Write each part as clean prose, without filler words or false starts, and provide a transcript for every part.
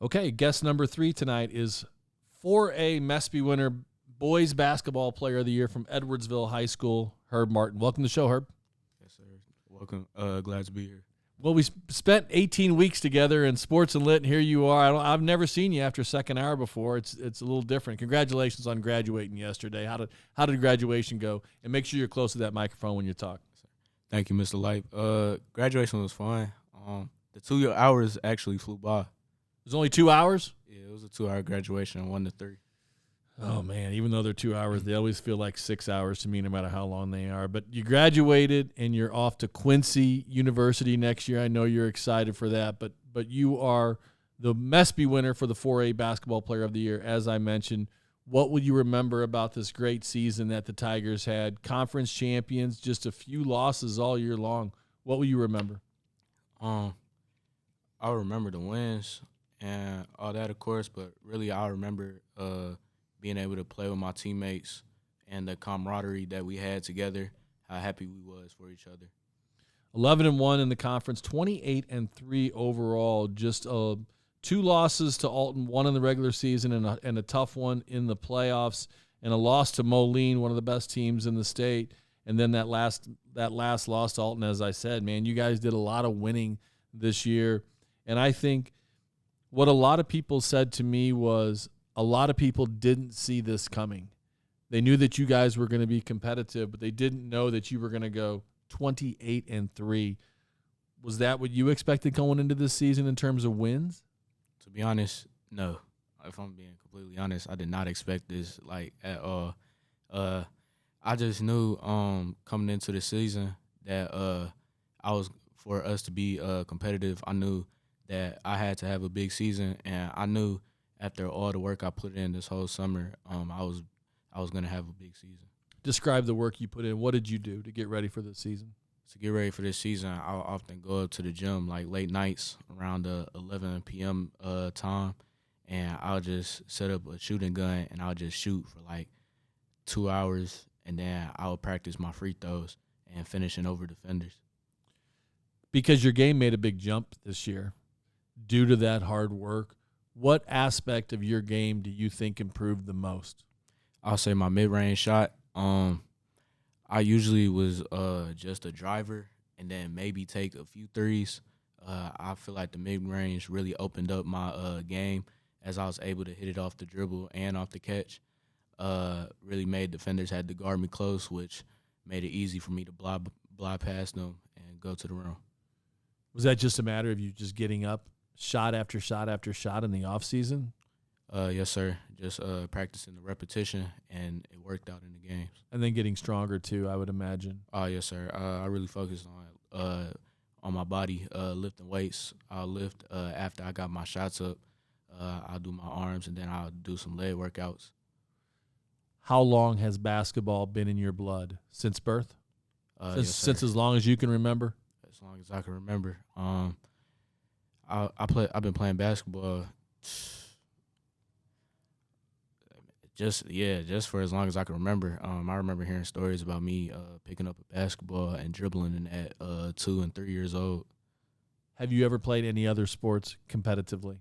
Okay, guest number 3 tonight is 4A Mespy winner, boys basketball player of the year from Edwardsville High School, Herb Martin. Welcome to the show, Herb. Yes, sir. Welcome. Glad to be here. Well, we spent 18 weeks together in sports and lit, and here you are. I've never seen you after second hour before. It's a little different. Congratulations on graduating yesterday. How did graduation go? And make sure you're close to that microphone when you talk. Thank you, Mr. Life. Graduation was fun. The 2 hours actually flew by. It was only 2 hours? Yeah, it was a 2-hour graduation, 1 to 3. Oh, man, even though they're 2 hours, they always feel like 6 hours to me no matter how long they are. But you graduated, and you're off to Quincy University next year. I know you're excited for that, but you are the Mespy winner for the 4A Basketball Player of the Year, as I mentioned. What will you remember about this great season that the Tigers had? Conference champions, just a few losses all year long. What will you remember? I'll remember the wins and all that, of course, but really I'll remember being able to play with my teammates and the camaraderie that we had together, how happy we was for each other. 11-1 in the conference, 28-3 overall. Just 2 losses to Alton, 1 in the regular season and a tough one in the playoffs, and a loss to Moline, one of the best teams in the state. And then that last loss to Alton, as I said, man, you guys did a lot of winning this year. And I think what a lot of people said to me was a lot of people didn't see this coming. They knew that you guys were going to be competitive, but they didn't know that you were going to go 28-3. Was that what you expected going into this season in terms of wins? To be honest, no. If I'm being completely honest, I did not expect this at all. I just knew coming into the season that for us to be competitive, I knew that I had to have a big season, and I knew after all the work I put in this whole summer, I was going to have a big season. Describe the work you put in. What did you do to get ready for this season? To get ready for this season, I'll often go up to the gym late nights around 11 p.m. Time, and I'll just set up a shooting gun and I'll just shoot for 2 hours, and then I'll practice my free throws and finishing over defenders. Because your game made a big jump this year due to that hard work, what aspect of your game do you think improved the most? I'll say my mid-range shot. I usually was just a driver and then maybe take a few threes. I feel like the mid-range really opened up my game as I was able to hit it off the dribble and off the catch. Really made defenders had to guard me close, which made it easy for me to block past them and go to the rim. Was that just a matter of you just getting up shot after shot after shot in the offseason? Yes, sir. Just practicing the repetition, and it worked out in the games. And then getting stronger, too, I would imagine. Oh, yes, sir. I really focused on my body, lifting weights. I'll lift after I got my shots up. I'll do my arms, and then I'll do some leg workouts. How long has basketball been in your blood? Since birth? Since as long as you can remember? As long as I can remember. I've been playing basketball just for as long as I can remember. I remember hearing stories about me picking up a basketball and dribbling in at 2 and 3 years old. Have you ever played any other sports competitively?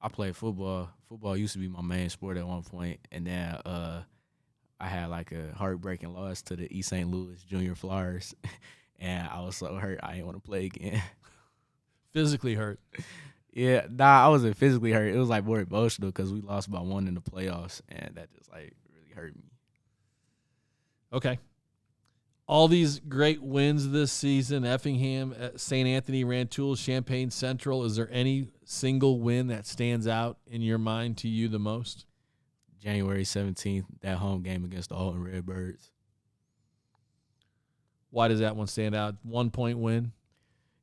I played football. Football used to be my main sport at one point, and then I had a heartbreaking loss to the East St. Louis Junior Flyers, and I was so hurt I didn't want to play again. Physically hurt? Yeah, I wasn't physically hurt. It was more emotional because we lost by 1 in the playoffs, and that just really hurt me. Okay. All these great wins this season, Effingham, St. Anthony, Rantoul, Champaign Central. Is there any single win that stands out in your mind to you the most? January 17th, that home game against the Alton Redbirds. Why does that one stand out? 1 point win?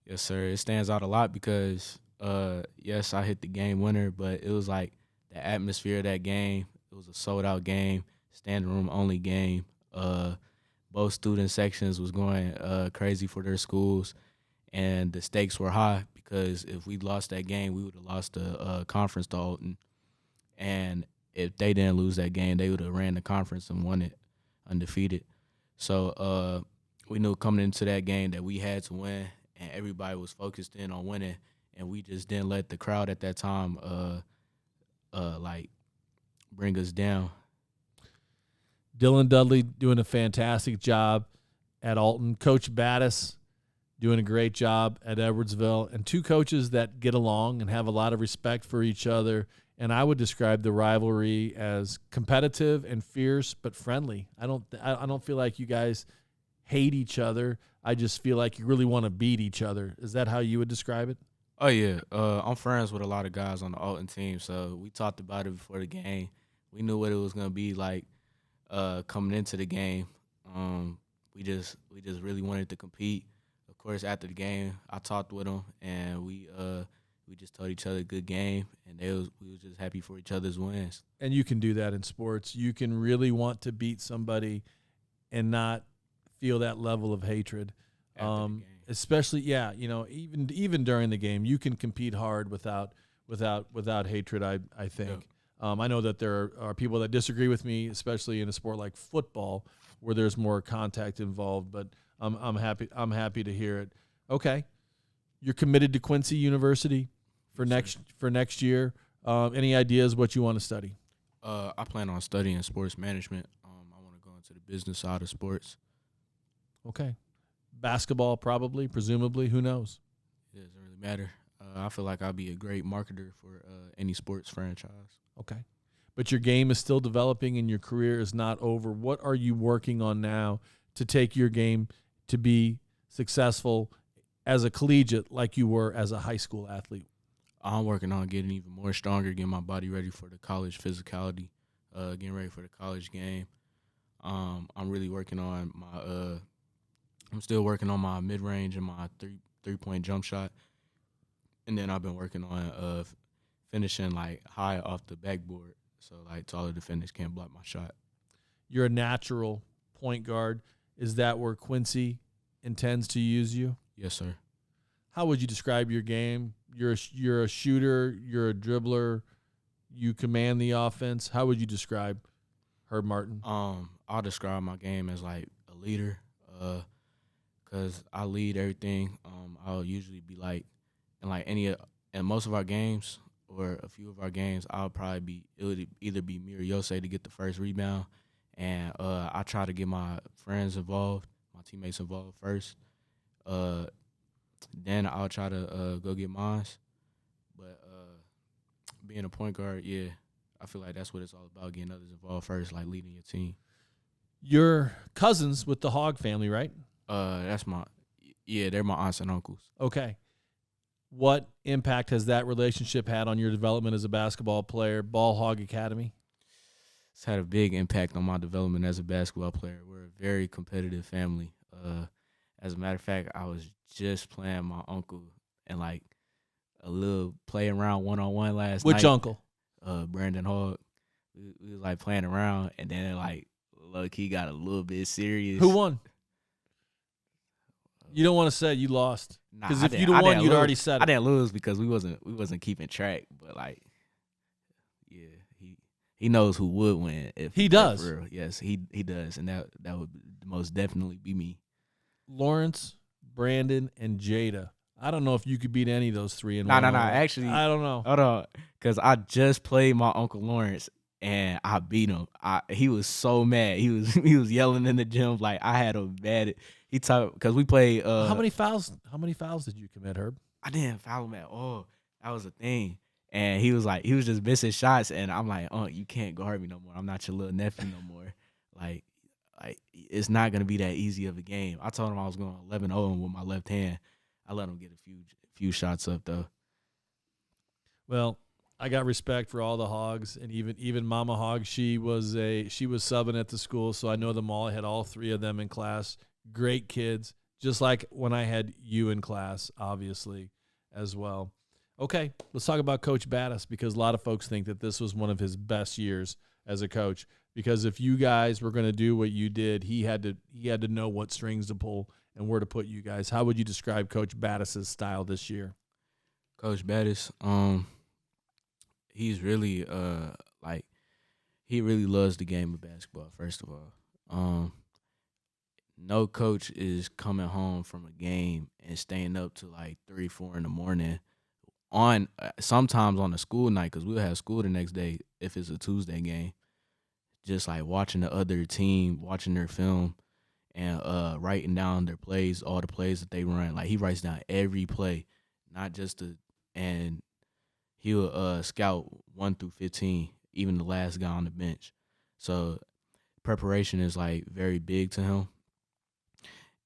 Yes, sir. It stands out a lot because, yes, I hit the game winner, but it was the atmosphere of that game. It was a sold-out game, standing room only game. Both student sections was going crazy for their schools, and the stakes were high because if we lost that game, we would have lost the conference to Alton. And if they didn't lose that game, they would have ran the conference and won it undefeated. So we knew coming into that game that we had to win, and everybody was focused in on winning. and we just didn't let the crowd at that time like bring us down. Dylan Dudley doing a fantastic job at Alton. Coach Battis doing a great job at Edwardsville. And two coaches that get along and have a lot of respect for each other. And I would describe the rivalry as competitive and fierce, but friendly. I don't feel like you guys hate each other. I just feel like you really want to beat each other. Is that how you would describe it? Oh, yeah. I'm friends with a lot of guys on the Alton team, so we talked about it before the game. We knew what it was going to be like coming into the game. We just really wanted to compete. Of course, after the game, I talked with them, and we just told each other good game, and we was just happy for each other's wins. And you can do that in sports. You can really want to beat somebody and not feel that level of hatred. Especially, even during the game, you can compete hard without hatred. I think. Yeah. I know that there are people that disagree with me, especially in a sport like football, where there's more contact involved. But I'm happy to hear it. Okay, you're committed to Quincy University for next year. Any ideas what you want to study? I plan on studying sports management. I want to go into the business side of sports. Okay. Basketball, probably, presumably. Who knows? It doesn't really matter. I feel like I'll be a great marketer for any sports franchise. Okay. But your game is still developing and your career is not over. What are you working on now to take your game to be successful as a collegiate like you were as a high school athlete? I'm working on getting even more stronger, getting my body ready for the college physicality, getting ready for the college game. I'm really working on I'm still working on my mid-range and my three-point jump shot. And then I've been working on finishing, like, high off the backboard so, like, taller defenders can't block my shot. You're a natural point guard. Is that where Quincy intends to use you? Yes, sir. How would you describe your game? You're a shooter. You're a dribbler. You command the offense. How would you describe Herb Martin? I'll describe my game as, like, a leader because I lead everything. I'll usually be, like, in most of our games or a few of our games, it would either be me or Yosei to get the first rebound. And I try to get my friends involved, my teammates involved first. Then I'll try to go get mine. But being a point guard, yeah, I feel like that's what it's all about, getting others involved first, like leading your team. You're cousins with the Hogg family, right? They're my aunts and uncles. Okay. What impact has that relationship had on your development as a basketball player, Ball Hog Academy? It's had a big impact on my development as a basketball player. We're a very competitive family. As a matter of fact, I was just playing my uncle in, like, a little play around one-on-one last night. Which uncle? Brandon Hogg. We was, like, playing around, and then, like, low-key got a little bit serious. Who won? You don't want to say you lost. Because if you'd won, you'd already said it. I didn't lose because we wasn't keeping track. But, like, yeah, he knows who would win. If he does. For real. Yes, he does. And that would most definitely be me. Lawrence, Brandon, and Jada. I don't know if you could beat any of those three in one. No. Actually, I don't know. Hold on. Because I just played my Uncle Lawrence, and I beat him. He was so mad. He was yelling in the gym like I had him bad. He talked because we played. How many fouls did you commit, Herb? I didn't foul him at all. That was the thing. And he was just missing shots, and I'm like, you can't guard me no more. I'm not your little nephew no more. Like it's not gonna be that easy of a game. I told him I was going 11-0 with my left hand. I let him get a few shots up though. Well, I got respect for all the Hogs, and even Mama Hog. She was subbing at the school, so I know them all. I had all three of them in class. Great kids, just like when I had you in class, obviously, as well. Okay, let's talk about Coach Battis, because a lot of folks think that this was one of his best years as a coach. Because if you guys were going to do what you did, he had to know what strings to pull and where to put you guys. How would you describe Coach Battis' style this year? Coach Battis, he's really he really loves the game of basketball. First of all, no coach is coming home from a game and staying up to like 3-4 in the morning on sometimes on a school night, because we'll have school the next day if it's a Tuesday game. Just like watching the other team, watching their film, and writing down their plays, all the plays that they run. Like he writes down every play, not just the and he'll scout 1 through 15, even the last guy on the bench. So preparation is like very big to him,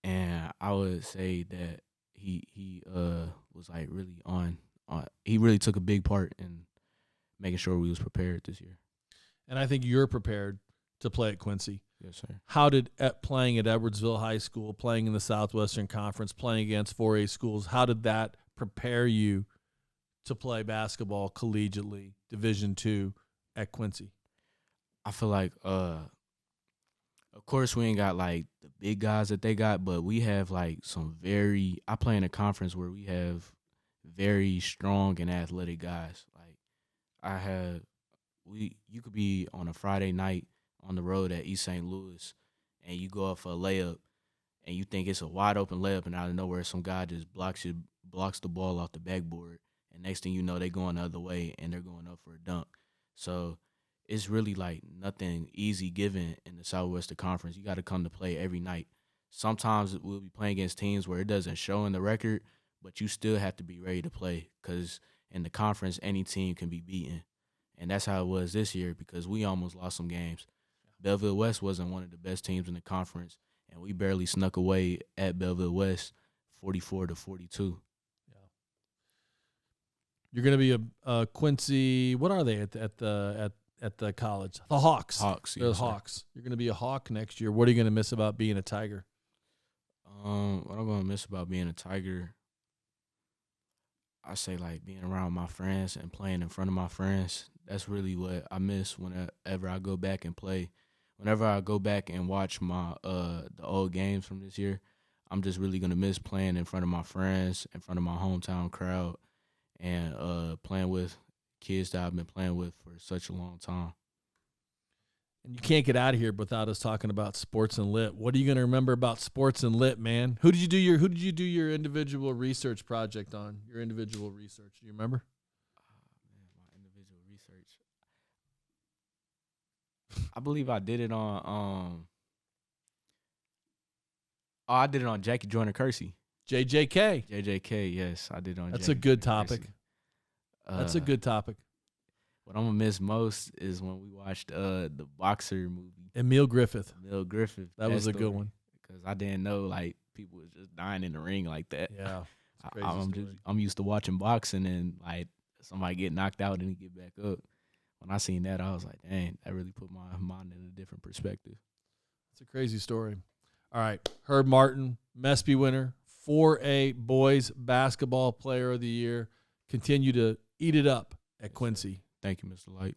and I would say that he was like really on. He really took a big part in making sure we was prepared this year. And I think you're prepared to play at Quincy. Yes, sir. How did playing at Edwardsville High School, playing in the Southwestern Conference, playing against 4A schools, how did that prepare you to play basketball collegiately, Division II at Quincy? I feel like, of course, we ain't got like the big guys that they got, but we have like I play in a conference where we have very strong and athletic guys. Like you could be on a Friday night on the road at East St. Louis, and you go up for a layup, and you think it's a wide open layup, and out of nowhere, some guy just blocks the ball off the backboard, and next thing you know, they going the other way, and they're going up for a dunk. So it's really like nothing easy given in the Southwestern Conference. You got to come to play every night. Sometimes we'll be playing against teams where it doesn't show in the record, but you still have to be ready to play because in the conference, any team can be beaten. And that's how it was this year because we almost lost some games. Belleville West wasn't one of the best teams in the conference, and we barely snuck away at Belleville West 44-42. Yeah. You're going to be a Quincy. What are they at the college? The Hawks. Hawks. They're the Hawks. You're going to be a Hawk next year. What are you going to miss about being a Tiger? What I'm going to miss about being a Tiger, I say like being around my friends and playing in front of my friends. That's really what I miss whenever I go back and play. Whenever I go back and watch my the old games from this year, I'm just really gonna miss playing in front of my friends, in front of my hometown crowd, and playing with kids that I've been playing with for such a long time. And you can't get out of here without us talking about sports and lit. What are you gonna remember about sports and lit, man? Who did you do your individual research project on? Your individual research. Do you remember? My individual research. I believe I did it on I did it on Jackie Joyner Kersey. JJK. JJK, yes, I did it on That's Jackie a good Joyner topic. Kersey. That's a good topic. What I'm gonna miss most is when we watched the boxer movie. Emil Griffith. That was a good one. Because I didn't know like people was just dying in the ring like that. Yeah. I'm used to watching boxing and like somebody get knocked out and he get back up. When I seen that, I was like, dang, that really put my mind in a different perspective. It's a crazy story. All right. Herb Martin, Mespy winner, 4A boys basketball player of the year. Continue to eat it up at Quincy. Thank you, Mr. Light.